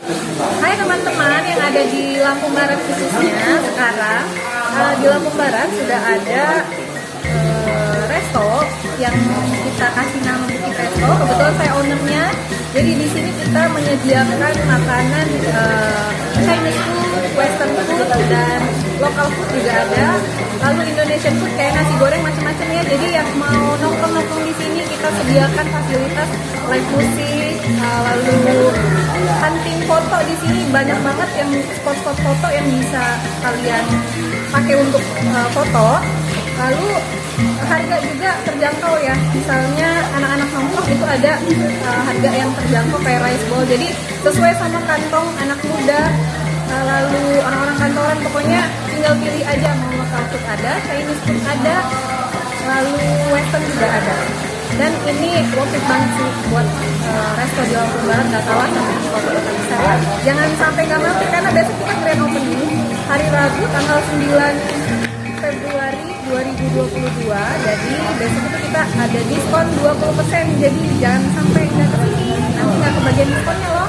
Hai teman-teman yang ada di Lampung Barat khususnya sekarang. Di Lampung Barat sudah ada resto yang kita kasih nama Butik Resto. Kebetulan saya ownernya. Jadi di sini kita menyediakan makanan Chinese food, Western food, dan local food juga ada. Lalu Indonesian food kayak nasi goreng macam-macam ya. Jadi yang mau nongkrong-nongkrong di sini kita sediakan fasilitas live musik, lalu hunting foto di sini banyak banget yang spot-spot foto yang bisa kalian pakai untuk foto. Lalu harga juga terjangkau ya. Misalnya anak-anak nongkrong itu ada harga yang terjangkau kayak rice bowl. Jadi sesuai sama kantong anak muda. Lalu orang-orang kantoran pokoknya tinggal pilih aja mau local food ada, Chinese food ada, lalu Western juga ada. Dan ini worth it banget sih buat resto di Lampung Barat, gak kalah sama di kota-kota saya. Jangan sampai gak mampir karena besok kita grand opening hari Rabu tanggal 9 Februari 2022. Jadi besok itu kita ada diskon 20%. Jadi jangan sampai gak kesini, nanti gak kebagian diskonnya loh.